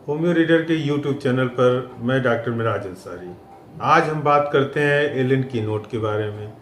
Homeo reader के YouTube channel पर मैं डॉक्टर मिराज अंसारी। आज हम बात करते हैं एलन कीनोट के बारे में,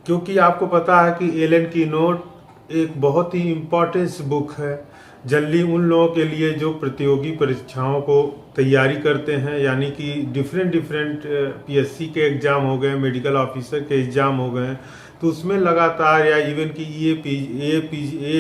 क्योंकि आपको पता है कि एलन कीनोट एक बहुत ही इम्पोर्टेंट बुक है जनरली उन लोगों के लिए जो प्रतियोगी परीक्षाओं को तैयारी करते हैं, यानी कि डिफरेंट पीएससी के एग्ज़ाम हो गए, मेडिकल ऑफिसर के एग्ज़ाम हो गए, तो उसमें लगातार या इवन कि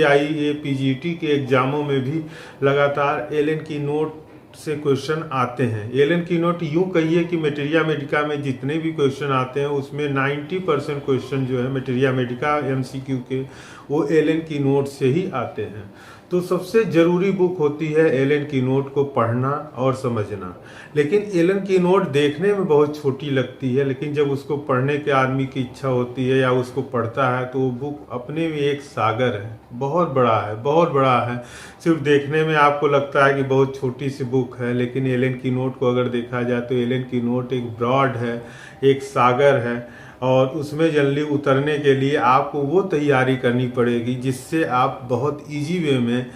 AIAPGT के एग्ज़ामों में भी लगातार एलन कीनोट से क्वेश्चन आते हैं। एलन कीनोट यूँ कहिए कि मटेरिया मेडिका में जितने भी क्वेश्चन आते हैं उसमें 90% क्वेश्चन जो है मटेरिया मेडिका MCQ के वो एलन कीनोट से ही आते हैं। तो सबसे ज़रूरी बुक होती है एलन कीनोट को पढ़ना और समझना। लेकिन एलन कीनोट देखने में बहुत छोटी लगती है, लेकिन जब उसको पढ़ने के आदमी की इच्छा होती है या उसको पढ़ता है तो वो बुक अपने में एक सागर है, बहुत बड़ा है, बहुत बड़ा है। सिर्फ देखने में आपको लगता है कि बहुत छोटी सी बुक है, लेकिन एलन कीनोट को अगर देखा जाए तो एलन कीनोट एक ब्रॉड है, एक सागर है, और उसमें जल्दी उतरने के लिए आपको वो तैयारी करनी पड़ेगी जिससे आप बहुत इजी वे में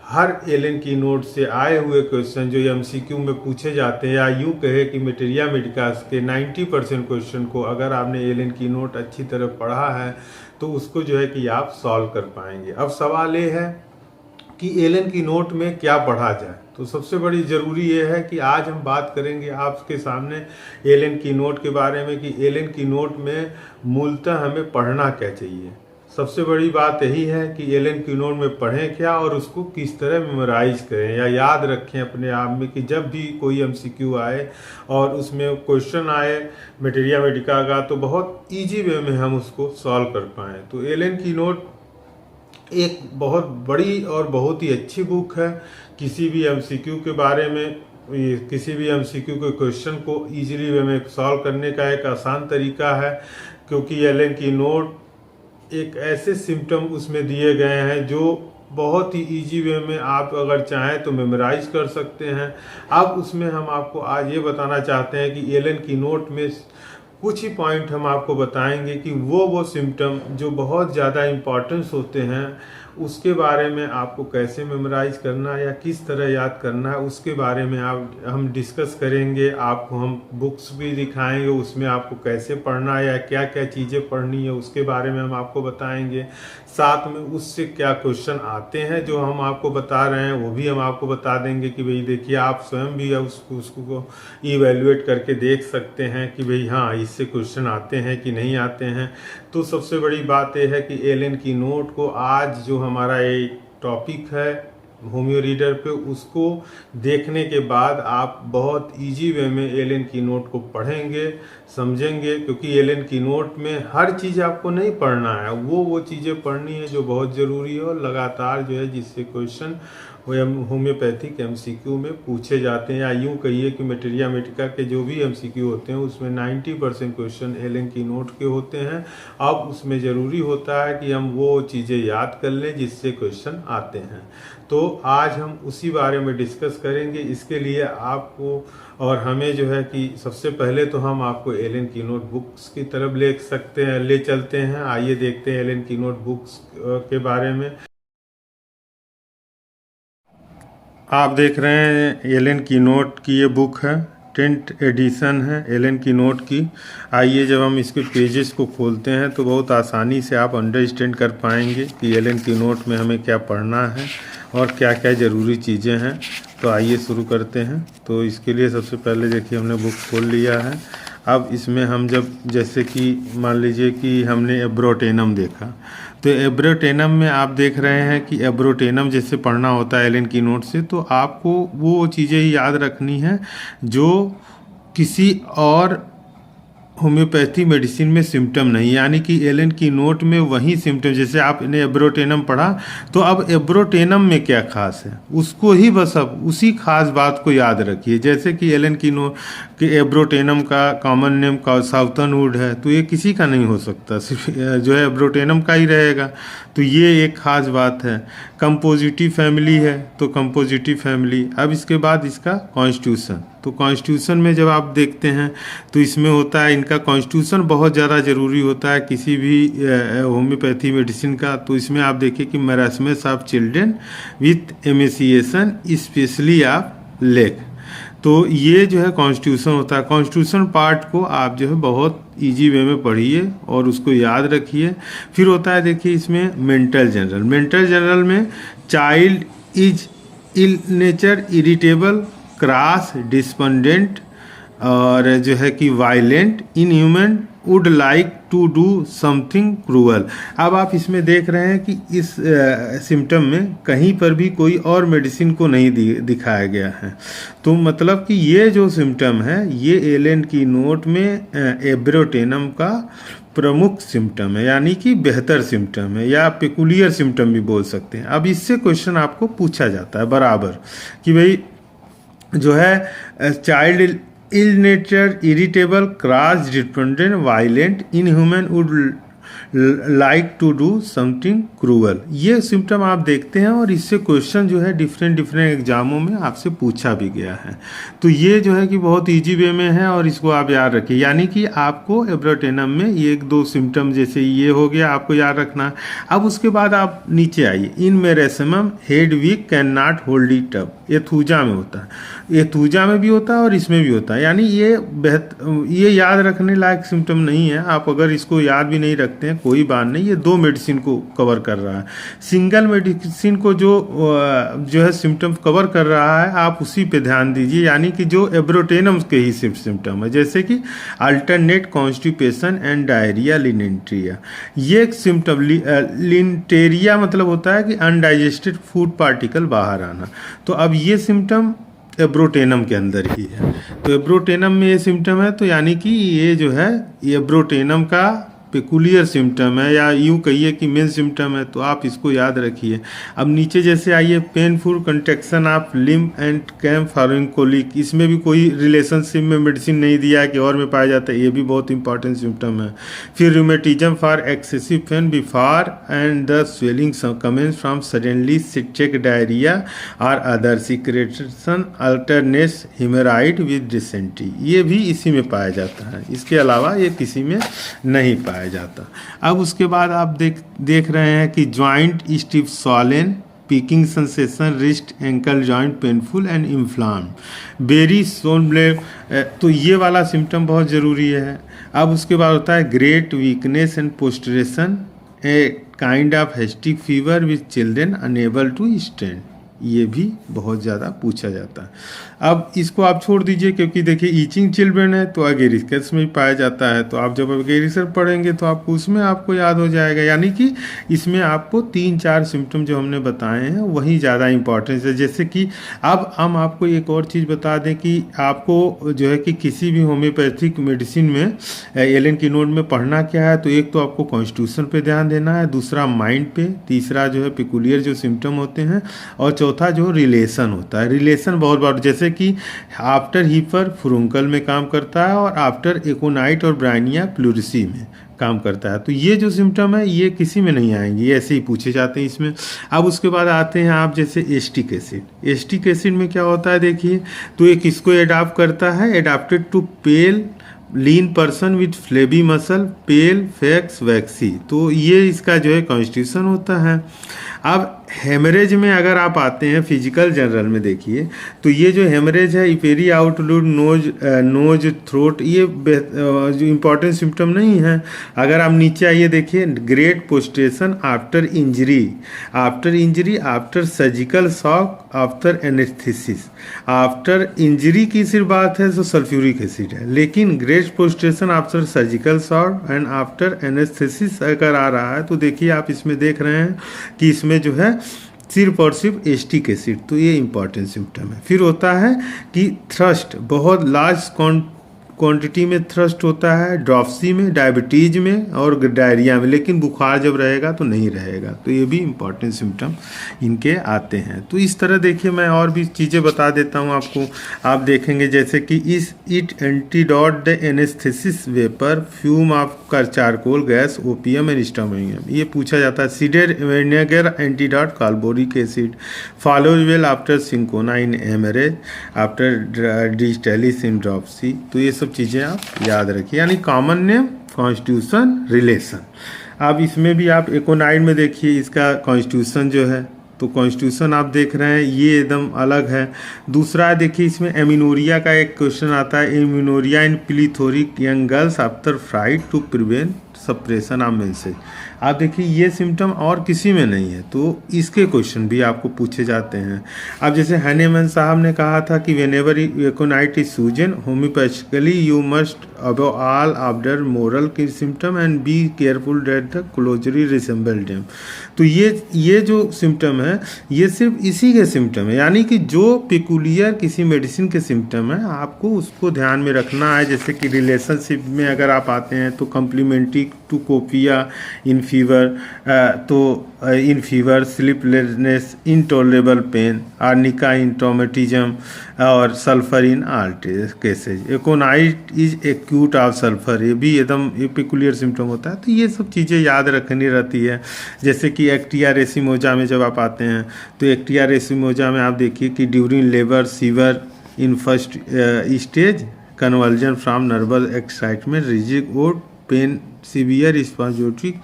हर एलन कीनोट से आए हुए क्वेश्चन जो MCQ में पूछे जाते हैं, या यूँ कहे कि मटेरिया मेडिकास के 90% क्वेश्चन को अगर आपने एलन कीनोट अच्छी तरह पढ़ा है तो उसको जो है कि आप सॉल्व कर पाएंगे। अब सवाल ये है कि एलन कीनोट में क्या पढ़ा जाए। तो सबसे बड़ी ज़रूरी ये है कि आज हम बात करेंगे आपके सामने एलन कीनोट के बारे में कि एलन कीनोट में मूलतः हमें पढ़ना क्या चाहिए। सबसे बड़ी बात यही है कि एलन कीनोट में पढ़ें क्या और उसको किस तरह मेमोराइज करें या याद रखें अपने आप में कि जब भी कोई MCQ आए और उसमें क्वेश्चन आए मटेरिया मेडिका का तो बहुत ईजी वे में हम उसको सॉल्व कर पाएँ। तो एलन कीनोट एक बहुत बड़ी और बहुत ही अच्छी बुक है। किसी भी MCQ के बारे में, किसी भी MCQ के क्वेश्चन को इजीली वे में सॉल्व करने का एक आसान तरीका है, क्योंकि एलन कीनोट एक ऐसे सिम्टम उसमें दिए गए हैं जो बहुत ही इजी वे में आप अगर चाहें तो मेमोराइज कर सकते हैं। अब उसमें हम आपको आज ये बताना चाहते हैं कि एलन कीनोट में कुछ ही पॉइंट हम आपको बताएंगे कि वो सिम्टम जो बहुत ज़्यादा इम्पॉर्टेंस होते हैं उसके बारे में आपको कैसे मेमोराइज करना है या किस तरह याद करना है उसके बारे में हम डिस्कस करेंगे। आपको हम बुक्स भी दिखाएंगे, उसमें आपको कैसे पढ़ना है या क्या क्या चीज़ें पढ़नी है उसके बारे में हम आपको बताएंगे। साथ में उससे क्या क्वेश्चन आते हैं जो हम आपको बता रहे हैं वो भी हम आपको बता देंगे कि भाई देखिए आप स्वयं भी उसको इवेल्युएट करके देख सकते हैं कि भाई हाँ इससे क्वेश्चन आते हैं कि नहीं आते हैं। तो सबसे बड़ी बात यह है कि एलन कीनोट को आज जो हमारा एक टॉपिक है होम्यो रीडर पे उसको देखने के बाद आप बहुत इजी वे में एलन कीनोट को पढ़ेंगे, समझेंगे, क्योंकि एलन कीनोट में हर चीज़ आपको नहीं पढ़ना है, वो चीज़ें पढ़नी है जो बहुत ज़रूरी है और लगातार जो है जिससे क्वेश्चन होम्योपैथिक MCQ में पूछे जाते हैं, या यूँ कहिए कि मटेरिया मेडिका के जो भी MCQ होते हैं उसमें 90% क्वेश्चन एलन कीनोट के होते हैं। अब उसमें ज़रूरी होता है कि हम वो चीज़ें याद कर लें जिससे क्वेश्चन आते हैं। तो आज हम उसी बारे में डिस्कस करेंगे। इसके लिए आपको और हमें जो है कि सबसे पहले तो हम आपको एलन कीनोट बुक्स की तरफ ले चलते हैं। आइए देखते हैं एलन कीनोट बुक्स के बारे में। आप देख रहे हैं एलन कीनोट की ये बुक है, 10th एडिशन है एलन कीनोट की। आइए जब हम इसके पेजेस को खोलते हैं तो बहुत आसानी से आप अंडरस्टैंड कर पाएंगे कि एलन कीनोट में हमें क्या पढ़ना है और क्या क्या ज़रूरी चीज़ें हैं। तो आइए शुरू करते हैं। तो इसके लिए सबसे पहले देखिए हमने बुक खोल लिया है। अब इसमें हम जैसे कि मान लीजिए कि हमने एब्रोटेनम देखा, तो एब्रोटेनम में आप देख रहे हैं कि एब्रोटेनम जैसे पढ़ना होता है एलन कीनोट से, तो आपको वो चीज़ें याद रखनी है जो किसी और होम्योपैथी मेडिसिन में सिम्टम नहीं, यानी कि एलन कीनोट में वही सिम्टम, जैसे आपने एब्रोटेनम पढ़ा तो अब एब्रोटेनम में क्या खास है उसको ही बस अब उसी खास बात को याद रखिए। जैसे कि एलन कीनोट के एब्रोटेनम का कॉमन नेम का साउथर्नवुड है, तो ये किसी का नहीं हो सकता, सिर्फ जो है एब्रोटेनम का ही रहेगा। तो ये एक खास बात है। कंपोजिटिव फैमिली है तो कंपोजिटिव फैमिली। अब इसके बाद इसका कॉन्स्टिट्यूशन, तो कॉन्स्टिट्यूशन में जब आप देखते हैं तो इसमें होता है इनका कॉन्स्टिट्यूशन बहुत ज़्यादा ज़रूरी होता है किसी भी होम्योपैथी मेडिसिन का। तो इसमें आप देखिए कि marasmus of children with emaciation especially of leg, तो ये जो है कॉन्स्टिट्यूशन होता है। कॉन्स्टिट्यूशन पार्ट को आप जो है बहुत इजी वे में पढ़िए और उसको याद रखिए। फिर होता है देखिए इसमें मेंटल जनरल। मेंटल जनरल में child is ill nature, irritable, cross, despondent और जो है कि violent, inhuman, would like to do something cruel. अब आप इसमें देख रहे हैं कि इस सिम्टम में कहीं पर भी कोई और मेडिसिन को नहीं दिखाया गया है। तो मतलब कि ये जो सिम्टम है ये एलन की नोट में एब्रोटेनम का प्रमुख सिम्टम है, यानी कि बेहतर सिम्टम है या पेकुलियर सिम्टम भी बोल सकते हैं। अब इससे क्वेश्चन आपको पूछा जाता है बराबर कि भाई जो है child ill nature, irritable, cross, dependent, violent, inhuman, would like to do something cruel, ये सिम्टम आप देखते हैं और इससे क्वेश्चन जो है डिफरेंट एग्जामों में आपसे पूछा भी गया है। तो ये जो है कि बहुत इजी वे में है और इसको आप याद रखिए। यानी कि आपको एब्रोटेनम में ये 1-2 सिम्टम जैसे ये हो गया आपको याद रखना है। अब उसके बाद आप नीचे आइए। In marasmus head weak can not hold it up, ये थूजा में होता है, ये थूजा में भी होता है और इसमें भी होता है। यानी ये याद रखने लायक सिम्टम नहीं है। आप अगर इसको याद भी नहीं रखते हैं कोई बात नहीं, ये 2 मेडिसिन को कवर कर रहा है। सिंगल मेडिसिन को जो है सिम्टम कवर कर रहा है आप उसी पे ध्यान दीजिए, यानी कि जो एब्रोटेनम के ही सिम्टम है, जैसे कि अल्टरनेट कॉन्स्टिपेशन एंड डायरिया, लिनेंट्रिया। ये एक सिम्टम लिंटेरिया मतलब होता है कि अनडाइजेस्टेड फूड पार्टिकल बाहर आना। तो अब ये सिम्टम एब्रोटेनम के अंदर ही है। तो एब्रोटेनम में ये सिम्टम है, तो यानी कि ये जो है एब्रोटेनम का पेकुलियर सिम्टम है या यूँ कहिए कि मेन सिम्टम है। तो आप इसको याद रखिए। अब नीचे जैसे आइए, painful contraction of limb and came following colic, इसमें भी कोई रिलेशनशिप में मेडिसिन नहीं दिया है कि और में पाया जाता है, ये भी बहुत इंपॉर्टेंट सिम्टम है। फिर rheumatism for excessive pain before and the swelling commences from suddenly check diarrhoea और other secretion alternates haemorrhoid with dysentery, ये भी इसी में पाया जाता है। इसके अलावा ये किसी में नहीं पाया जाता। अब उसके बाद आप देख रहे हैं कि joint stiff swollen, pricking sensation, wrist ankle joint painful and inflame, very sore blade, तो ये वाला सिम्टम बहुत ज़रूरी है। अब उसके बाद होता है great weakness and prostration, a kind of hectic fever with children unable to stand, ये भी बहुत ज़्यादा पूछा जाता है। अब इसको आप छोड़ दीजिए क्योंकि देखिए ईचिंग चिल्ड्रेन है तो अगेरिकस में पाया जाता है। तो आप जब अगेरिकस पढ़ेंगे तो आपको उसमें आपको याद हो जाएगा। यानी कि इसमें आपको 3-4 सिम्टम जो हमने बताए हैं वही ज़्यादा इंपॉर्टेंस है। जैसे कि अब हम आपको एक और चीज़ बता दें कि आपको जो है कि किसी भी होम्योपैथिक मेडिसिन में एलन की नोट में पढ़ना क्या है, तो एक तो आपको कॉन्स्टिट्यूशन पे ध्यान देना है, दूसरा माइंड पे, तीसरा जो है पेकुलियर जो सिम्टम होते हैं, और चौथा जो रिलेशन होता है। रिलेशन बहुत बार जैसे कि आफ्टर हीपर फुरुंकल में काम करता है और आफ्टर एकोनाइट और ब्राइनिया प्लूरिसी में काम करता है। तो ये जो सिम्टम है ये किसी में नहीं आएंगे, ये ऐसे ही पूछे जाते हैं इसमें। अब उसके बाद आते हैं आप जैसे एस्टिक एसिड। एस्टिक एसिड में क्या होता है देखिए, तो एक इसको एडाप्ट करता है, adapted to pale lean person with flabby muscle, pale face waxy, तो ये इसका जो है कॉन्स्टिट्यूशन होता है। अब हेमरेज में अगर आप आते हैं फिजिकल जनरल में देखिए, तो ये जो हेमरेज है इपेरी आउटलूड नोज थ्रोट, ये जो इम्पोर्टेंट सिम्टम नहीं है। अगर आप नीचे आइए देखिए, great prostration after injury, after surgical shock, after anaesthesia. After injury की सिर्फ बात है तो सल्फ्यूरिक एसिड है, लेकिन great prostration after surgical shock and after anaesthesia अगर आ रहा है तो देखिए आप इसमें देख रहे हैं कि इसमें जो है सिर्फ और सिर्फ एस्टिक एसिड, तो ये इंपॉर्टेंट सिम्टम है। फिर होता है कि थ्रस्ट, बहुत लार्ज क्वांटिटी में थ्रस्ट होता है ड्रॉप्सी में, डायबिटीज में और डायरिया में, लेकिन बुखार जब रहेगा तो नहीं रहेगा। तो ये भी इंपॉर्टेंट सिम्टम इनके आते हैं। तो इस तरह देखिए मैं और भी चीज़ें बता देता हूँ आपको। आप देखेंगे जैसे कि it antidote the anaesthesia vapour, fume of charcoal gas, opium and stramonium, ये पूछा जाता है। Cider vinegar antidote carbolic acid, follows well after cinchona in haemorrhage, after digitalis in dropsy. तो ये सब चीज़ें आप याद रखिए। यानी कॉमन नेम, कॉन्स्टिट्यूशन, रिलेशन। अब इसमें भी आप एकोनाइड में देखिए इसका कॉन्स्टिट्यूशन जो है तो कॉन्स्टिट्यूशन आप देख रहे हैं ये एकदम अलग है। दूसरा देखिए इसमें एमिनोरिया का एक क्वेश्चन आता है, amenorrhoea in plethoric young girls after fright to prevent suppression of menses. आप देखिए ये सिम्टम और किसी में नहीं है, तो इसके क्वेश्चन भी आपको पूछे जाते हैं। अब जैसे हनीमैन साहब ने कहा था कि whenever aconite is chosen homoeopathically you must above all observe moral की symptom and be careful that the closely resemble them. तो ये जो सिम्टम है ये सिर्फ इसी के सिम्टम है, यानी कि जो पेकुलियर किसी मेडिसिन के सिम्टम है आपको उसको ध्यान में रखना है। जैसे कि रिलेशनशिप में अगर आप आते हैं तो complementary to coffea in fever, तो in fever, sleeplessness, intolerable pain, arnica in traumatism और sulphur in all cases. Aconite is acute of sulphur, ये भी एकदम पेकुलियर सिम्टम होता है। तो ये सब चीज़ें याद रखनी रहती है। जैसे कि एक्टिया रेसिमोजा में जब आप आते हैं तो एक्टिया रेसिमोजा में आप देखिए कि during labour severe in first stage convulsion from nervous excitement rigid os pain severe spasmodic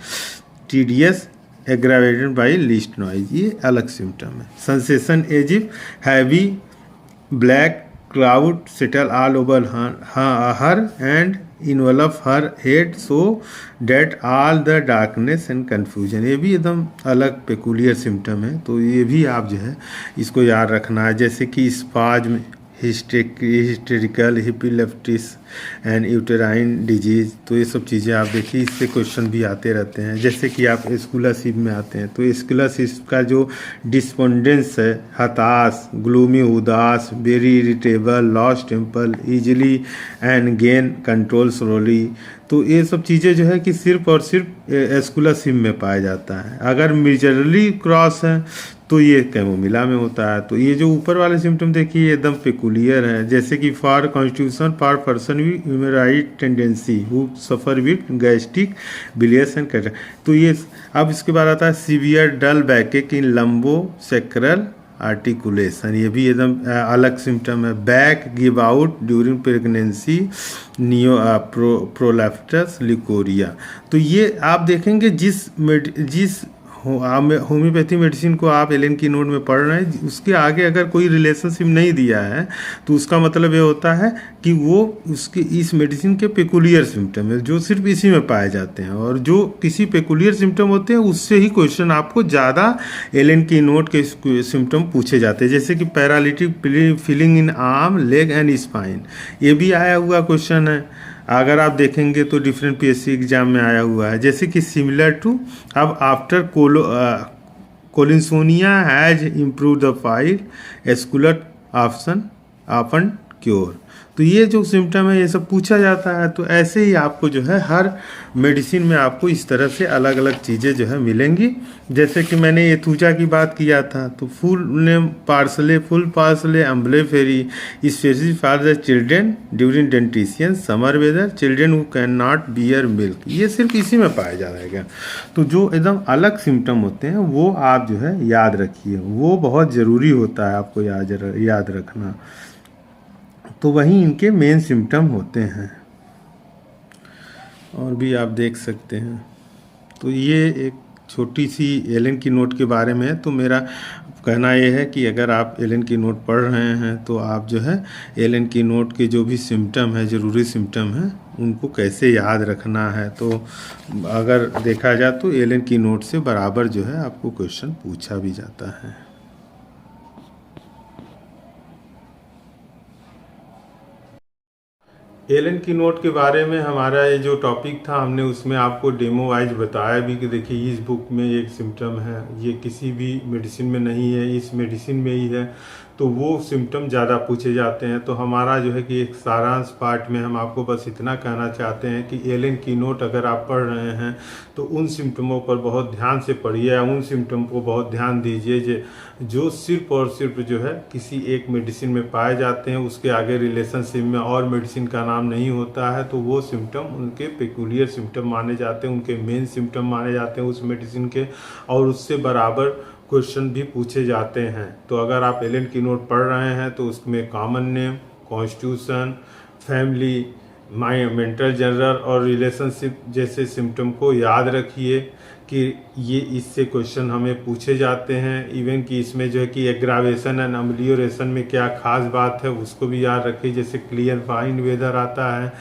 tedious aggravated by least noise, ये अलग सिम्टम है। Sensation as if heavy black cloud settle all over her and involve her head so that all the darkness and confusion, ये भी एकदम अलग peculiar symptom है। तो ये भी आप जो है इसको याद रखना है। जैसे कि spasm, hysterical epileptic and uterine disease, तो ये सब चीज़ें आप देखिए इससे क्वेश्चन भी आते रहते हैं। जैसे कि आप स्कूलरशिप में आते हैं तो स्कूलरशिप का जो डिस्पोंडेंस है, हताश, ग्लूमी, उदास, very irritable, lost temper, easily and gain control slowly, तो ये सब चीज़ें जो है कि सिर्फ और सिर्फ स्कूलरशिप में पाया जाता है। अगर मेजरली क्रॉस है तो ये कैमोमिला में होता है। तो ये जो ऊपर वाले सिम्टम देखिए एकदम पेकुलियर है। जैसे कि for constitution for person with haemorrhoid tendency who suffer with gastric bilious and catarrh, तो ये अब इसके बाद आता है सीवियर डल बैकेक इन लंबो सेक्रल आर्टिकुलेशन, ये भी एकदम अलग सिम्टम है। Back give out during pregnancy neo prolapsus leucorrhoea, तो ये आप देखेंगे जिस होम्योपैथी मेडिसिन को आप एलन की नोट में पढ़ रहे हैं उसके आगे अगर कोई रिलेशनशिप नहीं दिया है तो उसका मतलब ये होता है कि वो उसके इस मेडिसिन के पेकुलियर सिम्टम है जो सिर्फ इसी में पाए जाते हैं, और जो किसी पेकुलियर सिम्टम होते हैं उससे ही क्वेश्चन आपको ज़्यादा एलन की नोट के सिम्टम पूछे जाते हैं। जैसे कि paralytic feeling in arm, leg and spine, ये भी आया हुआ क्वेश्चन है। अगर आप देखेंगे तो डिफरेंट पीएससी एग्जाम में आया हुआ है। जैसे कि सिमिलर टू अब after collinsonia has improve the piles aesculus option often cure, तो ये जो सिम्टम है ये सब पूछा जाता है। तो ऐसे ही आपको जो है हर मेडिसिन में आपको इस तरह से अलग अलग चीज़ें जो है मिलेंगी। जैसे कि मैंने एथूजा की बात किया था तो full name parsley, full parsley umbelliferae specific for the children during dentition summer weather, children who can not bear milk, ये सिर्फ इसी में पाया जाएगा। तो जो एकदम अलग सिम्टम होते हैं वो आप जो है याद रखिए, वो बहुत ज़रूरी होता है आपको याद रखना। तो वहीं इनके मेन सिम्टम होते हैं और भी आप देख सकते हैं। तो ये एक छोटी सी एलन की नोट के बारे में है। तो मेरा कहना ये है कि अगर आप एलन की नोट पढ़ रहे हैं तो आप जो है एलन की नोट के जो भी सिम्टम है, ज़रूरी सिम्टम है, उनको कैसे याद रखना है। तो अगर देखा जाए तो एलन की नोट से बराबर जो है आपको क्वेश्चन पूछा भी जाता है। एलन की नोट के बारे में हमारा ये जो टॉपिक था हमने उसमें आपको डेमो वाइज बताया भी कि देखिए इस बुक में एक सिम्टम है, ये किसी भी मेडिसिन में नहीं है, इस मेडिसिन में ही है, तो वो सिम्टम ज़्यादा पूछे जाते हैं। तो हमारा जो है कि एक सारांश पार्ट में हम आपको बस इतना कहना चाहते हैं कि एलन की नोट अगर आप पढ़ रहे हैं तो उन सिम्टमों पर बहुत ध्यान से पढ़िए, उन सिम्टम को बहुत ध्यान दीजिए जो सिर्फ और सिर्फ जो है किसी एक मेडिसिन में पाए जाते हैं, उसके आगे रिलेशनशिप में और मेडिसिन का नाम नहीं होता है, तो वो सिम्टम उनके पेकुलियर सिम्टम माने जाते हैं, उनके मेन सिम्टम माने जाते हैं उस मेडिसिन के, और उससे बराबर क्वेश्चन भी पूछे जाते हैं। तो अगर आप एलन की नोट पढ़ रहे हैं तो उसमें common name, constitution, family, mental general और रिलेशनशिप जैसे सिम्टम को याद रखिए। कि ये इससे क्वेश्चन हमें पूछे जाते हैं। इवन कि इसमें जो है कि एग्रावेशन एंड अम्लियोरेशन में क्या खास बात है उसको भी याद रखिए। जैसे क्लियर फाइन वेदर आता है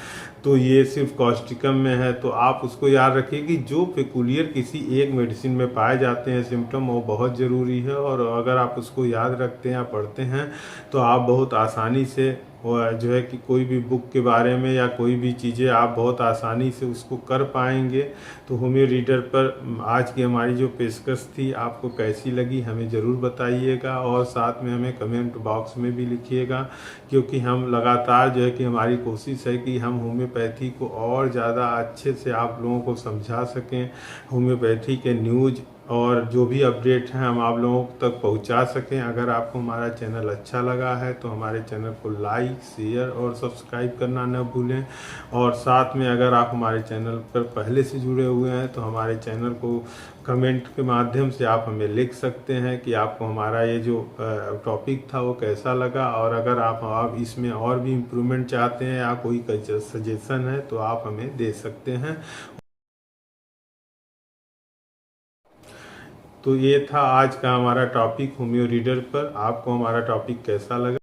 तो ये सिर्फ कॉस्टिकम में है, तो आप उसको याद रखिए कि जो पेकुलियर किसी एक मेडिसिन में पाए जाते हैं सिम्टम, वो बहुत ज़रूरी है। और अगर आप उसको याद रखते हैं या पढ़ते हैं तो आप बहुत आसानी से जो है कि कोई भी बुक के बारे में या कोई भी चीज़ें आप बहुत आसानी से उसको कर पाएंगे। तो होम्यो रीडर पर आज की हमारी जो पेशकश थी आपको कैसी लगी हमें ज़रूर बताइएगा, और साथ में हमें कमेंट बॉक्स में भी लिखिएगा, क्योंकि हम लगातार जो है कि हमारी कोशिश है कि हम होम्योपैथी को और ज़्यादा अच्छे से आप लोगों को समझा सकें। होम्योपैथी के न्यूज़ और जो भी अपडेट हैं हम आप लोगों तक पहुंचा सकें। अगर आपको हमारा चैनल अच्छा लगा है तो हमारे चैनल को लाइक, शेयर और सब्सक्राइब करना न भूलें। और साथ में अगर आप हमारे चैनल पर पहले से जुड़े हुए हैं तो हमारे चैनल को कमेंट के माध्यम से आप हमें लिख सकते हैं कि आपको हमारा ये जो टॉपिक था वो कैसा लगा, और अगर आप इसमें और भी इम्प्रूवमेंट चाहते हैं या कोई सजेशन है तो आप हमें दे सकते हैं। तो ये था आज का हमारा टॉपिक होम्यो रीडर पर। आपको हमारा टॉपिक कैसा लगा?